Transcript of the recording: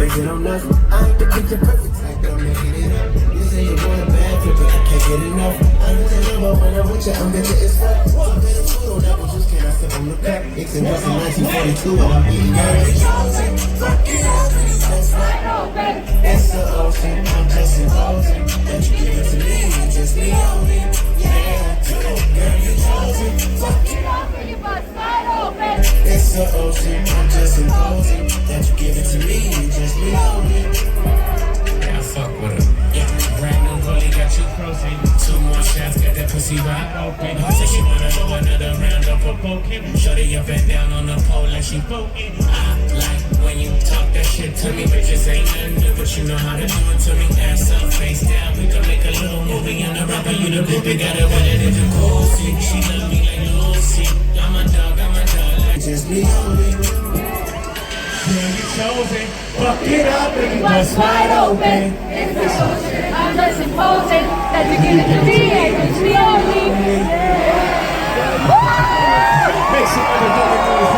crazy, I'm nothing. I ain't the picture perfect type, but I'm making it up. You say you want a bad trip, but I can't get enough. I need to live up when I'm with you, I'm bitter as fuck. I'm better food on apple juice, can I sip on the back? It's in 1942, I'm eating dirty. Fuck it up, that's right, open. It's the ocean, I'm just imposing. That you give it to me, you just me on me. Yeah, girl, you chosen. Fuck it up, and you bust wide open. It's the ocean, I'm just imposing. That you give it to me, you just me on me. Yeah, I fuck with her. Yeah, brand new rollie got you protein. 2 more shots, got that pussy wide open. I say she wanna go another round up of poking. Shorty up and down on the pole like she poking. I like when you talk that shit to me, bitches ain't nothing new, but you know how to do it to me. Ass up, face down, we can make a little movie. I'm the rapper, you the groupie, got it wet in the jacuzzi. She love me like Lucy. I'm a dog, like just me on me. Girl, you chosen. Fuck it up and you bust wide open. It's the ocean, I'm just imposing that you give it to me and it's me only. Make some other